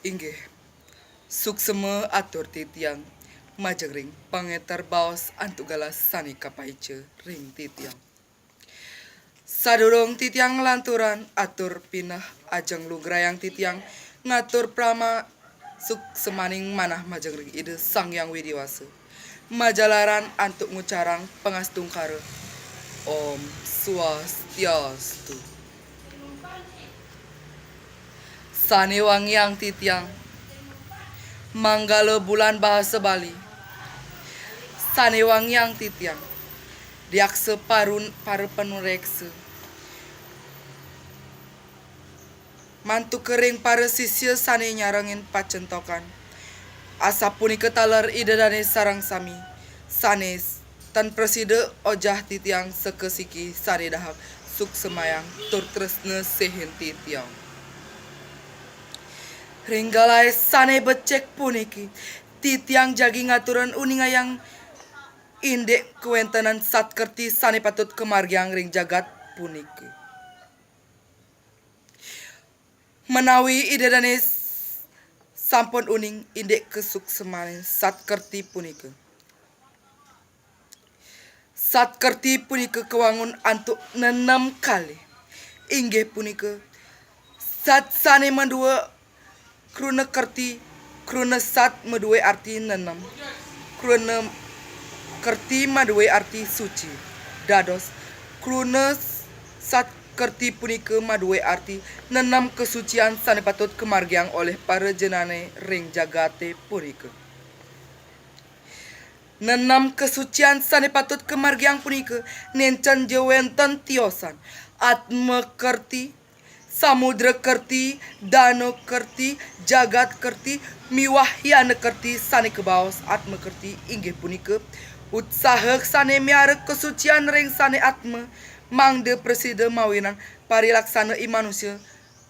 Inggih, suksema atur titiang majeng ring pangetar baos antugalas sani kapaice ring titiang. Sadurung titiang lanturan atur pinah ajeng lugrayang titiang ngatur prama suksemaning manah majeng ring ide sang yang widiwasa. Majalaran antuk ngucarang pengastungkara. Om Swastiastu. Sane wangiang titiang Manggala bulan bahasa Bali. Sane wangiang titiang diakse para penurekse. Mantu kering para sisya sane nyarengin pacentokan. Asa punika taler ida dane sarang sami. Sanes tan preside ojah titiang sekesiki sane dahak suksemayang tur tresna sehen titiang. Ringgalai sane becek puniki titiang jagi ngaturan uningayang indek kewentenan satkerti sane patut kemargiang ring jagat puniki. Menawi idadane sampun uning indek kesuksemaning satkerti punika. Satkerti punika kewangun antuk 6 kali. Inggih punika sat sane mendua kruna kerti kruna sat meduwe arti 6. Kruna kerti maduwe arti suci. Dados kruna sat kerti punika maduwe arti 6 kesucian sane patut kemargiang oleh para jenane ring jagate punika. 6 kesucian sane patut kemargiang punika nencen jewenten tiosan atma kerti, samudra kerti, dano kerti, jagat kerti, miwahyana kerti sane kebaos atma kerti inggih punika usaha sane miarek kesucian ring sane atma mangde presida mawinan parilaksana imanusia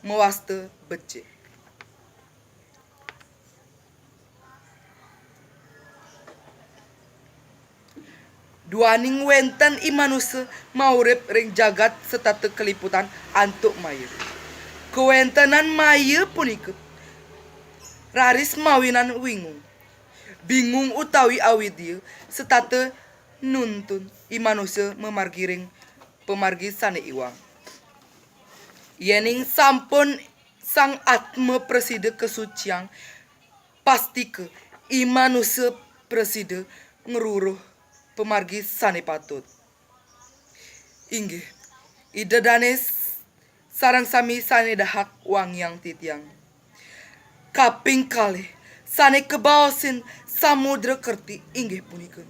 mewasta becik. Duaning wenten imanusia maurip ring jagat setata keliputan antuk maya. Kewentenan maya punika raris mawinan wingung. Bingung utawi awidia setata nuntun imanusia memargi ring pemargi sane iwang. Yening sampun sang atma presida kesuciang pasti ke imanusia presida ngeruruh pemargi sane patut. Inggih, ida danes sarang sami sane dahak wangiang titiang. Kaping kali sane kebaosin samudra kerti inggih punika.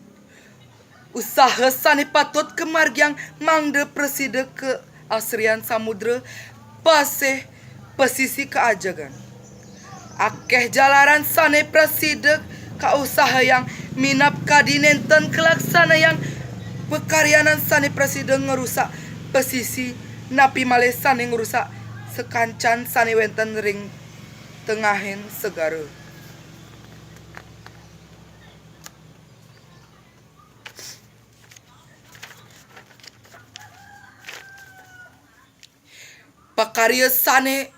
Usaha sane patut kemargiang mangde presida ke asrian samudra pasih pesisi keajagan. Akeh jalaran sane presida ka usaha yang minap kadinenten kelaksana yang pekaryanan sane presida ngerusak pesisi napi malih sane ngerusak sekancan sane wenten ring tengahin segara. Pakarya sane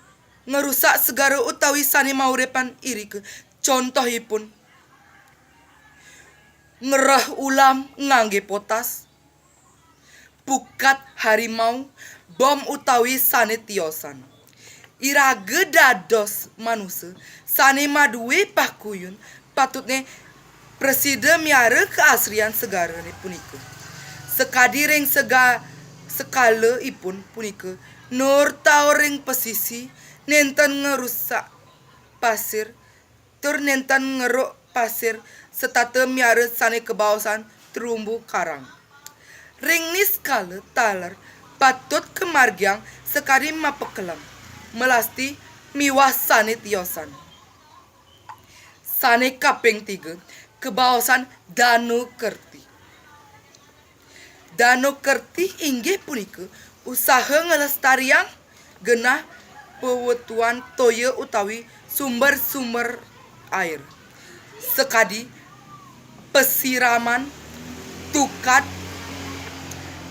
ngerusak segara utawi sane maurepan irike contohipun ngerah ulam ngangge potas, pukat harimau, bom utawi sane tiosan. Irage dados manusia sane maduwe pakuyun patutne presida miara keasrian segara ni punika. Sekadi ring sekala ipun punika nur tau ring pesisi nenten ngerusak pasir tur nenten ngeruk pasir setata miara sane kebaosan terumbu karang. Ring niskala taler patut kemargiang sekali mapekelam melasti miwas sane tiosan. Sane kaping 3 kebaosan danu kerti. Danu kerti inggih punika usaha ngelestariang genah pewetuan toya utawi sumber-sumber air. Sekadi pesiraman, tukat,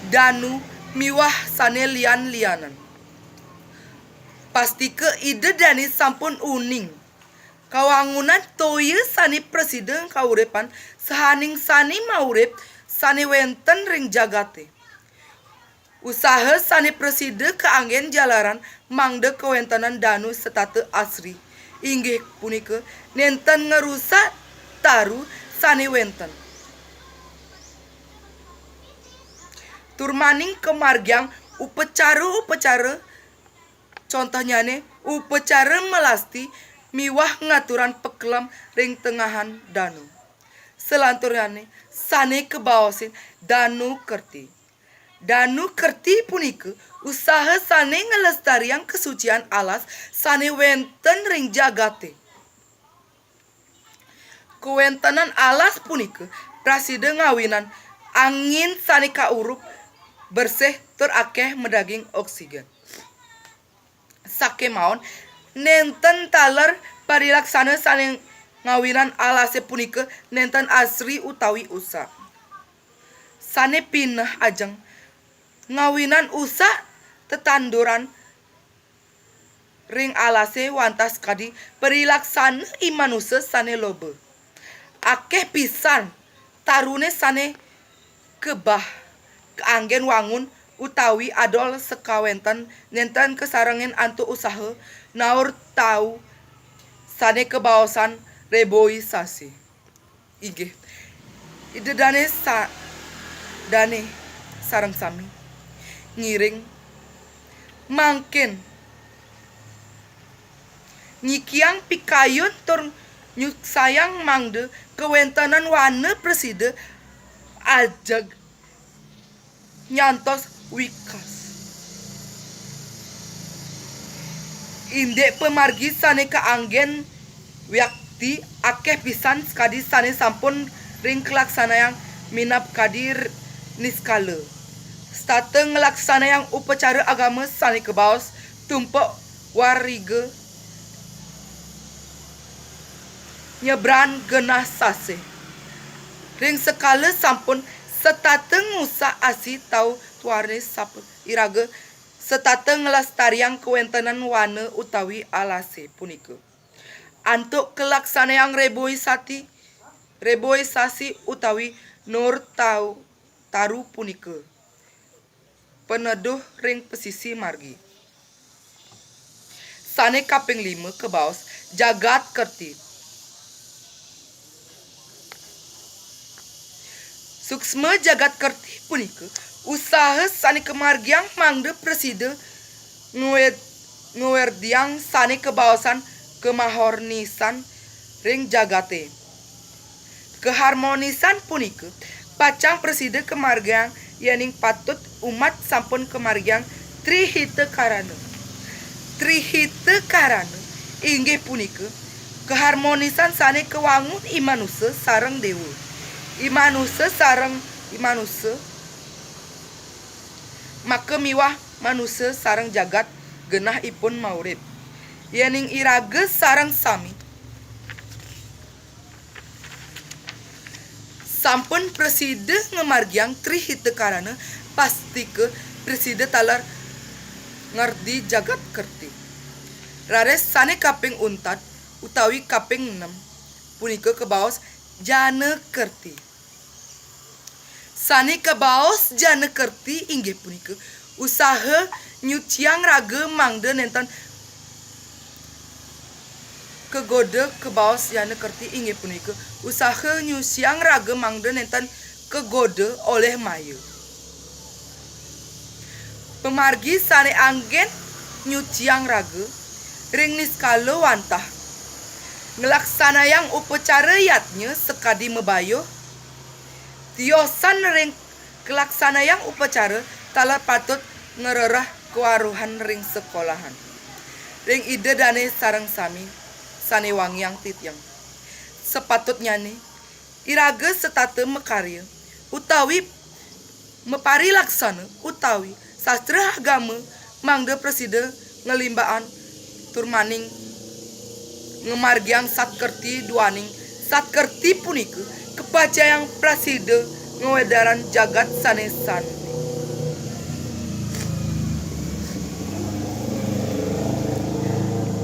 danu, miwah sane lian-lianan. Pasti ke ide dani sampun uning Kawangunan toye sani presiden kaurepan sahaning sani maurip sani wenten ring jagate. Usaha sani presiden keanggen jalaran mangde kewentanan danu setate asri. Inggih punika nenten ngerusak taru sani wenten. Turmaning kemargiang upacara contohnya nih upacara melasti miwah ngaturan pekelam ring tengahan danu. Selanturnya sane kebawasin danu kerti. Danu kerti punika usaha sane ngelestarian kesucian alas sane wenten ring jagate. Kewentanan alas punika prasida ngawinan angin sane kaurup bersih terakeh medaging oksigen. Sake maon nenten taler parilaksana sane ngawinan alase punika nenten asri utawi usa. Sane pineh ajeng ngawinan usa tetanduran ring alase wantas kadi perilaksana imanusa sane lobe. Akeh pisan tarune sane kebah keanggen wangun utawi adol sekawenten nenten kesarangin antu usaha naur tau sane kebaosan reboisasi. Inggih ide dane sareng sami ngiring mangkin nyikiang pikayun tur nyuk sayang mangde kewentanan wana preside ajag nyantos wikas. Indek pemargi sane kaanggen wiakti akeh pisan skadi sane sampun ring kelaksana yang minap kadir niskala. State ngelaksana yang upacara agama sane kebaos tumpuk warige nyebran genah sase. Ring sekala sampun setateng ngusa asi tau tuarne saput iraga setateng ngelastariang kewentanan wana utawi alase punika. Antuk kelaksana yang reboisasi utawi nur tau taru punika. Peneduh ring pesisi margi. Sane kaping 5 kebaos jagat kerti. Suksma jagat kerti punika usaha sane kemargiang mangde preside nguwerdiang sane kebawasan kemahornisan ring jagate. Keharmonisan punika pacang preside kemargiang yening patut umat sampun kemargiang trihite karana. Trihite karana inggih punika keharmonisan sane kewangun imanusa sareng dewa. Imanusa sareng imanusa maka miwah manusia sareng jagat genah ipun maurip. Yening iraga sareng sami sampun preside ngemargiang trihite karana pasti ke preside talar ngerdi jagat kerti. Rares sane kaping untat utawi kaping 6 punika kebaos jana kerti. Sane kebaos jana kerti inggih punika usaha nyuciang raga mangde nenten kegoda kebaos jana kerti inggih punika usaha nyuciang raga mangde nenten kegoda oleh mayu. Pemargi sane anggen nyuciang raga ring niskala wantah ngelaksanayang upacara yatnya sekadi mebayuh tiosan ring kelaksanayang upacara tala patut ngererah kewaruhan ring sekolahan. Ring ide dane sareng sami sane wangyang tityang. Sepatutnya nih iraga setate mekarya utawi mepari laksana utawi sastra agama mangde preside ngelimbaan turmaning ngemargiang satkerti duaning satkerti punika kepacayang praside ngewedaran jagat sanesan.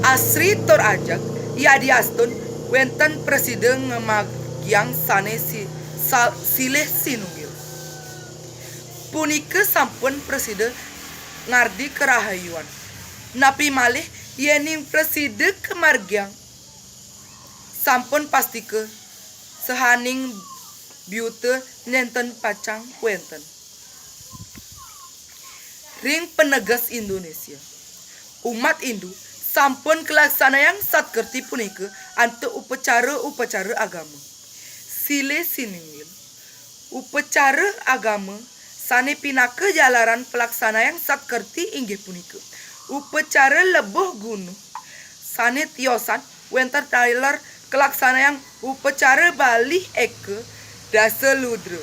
Asri tur ajak ia diastun wenten presiden ngemagiang silih sinunggil. Punika sampun presiden ngardi kerahayuan. Napi malih yening presiden kemargiang sampun pastike sehaning biute nenten pacang wenten. Ring penegas Indonesia. Umat Hindu sampun kelaksanayang satkerti punika antu upacara agama. Sile siningil. Upacara agama sane pinaka jalaran pelaksanayang satkerti inggih punika. Upacara lebuh gunung sane tiosan wenten trailer kelaksanayang upacara Bali Eke Dasa Ludra.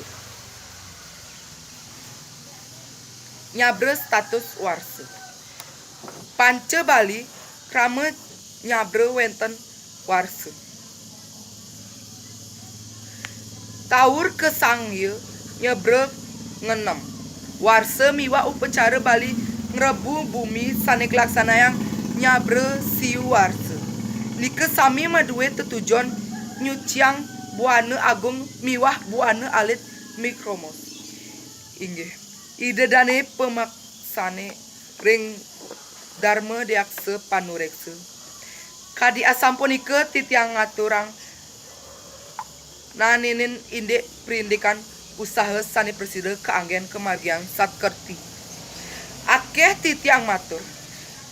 Nyabre status warsa. Panca Bali krama nyabre wenten warsa. Taur kesangye nyabre ngenem. Warsa miwa upacara Bali ngrebu bumi sane kelaksanayang nyabre siu warsa. Nika sami madue tetujon nyuciang buana agung miwah buana alit mikromos. Inggih. Ide dane pemaksane ring dharma deakse panurekse. Kadi asampunika titiang ngaturang naninin indek perindikan usaha sani presiden keanggen kemargian satkerti. Akeh titiang matur.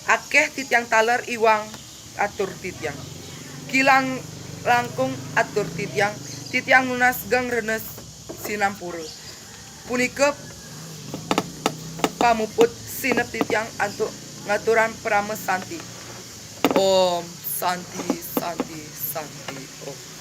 Akeh titiang taler iwang atur titiang. Kilang langkung atur titiang lunas gang renes sinampura. Punika pamuput sinep titiang antuk ngaturan prama santi. Om santi santi santi om.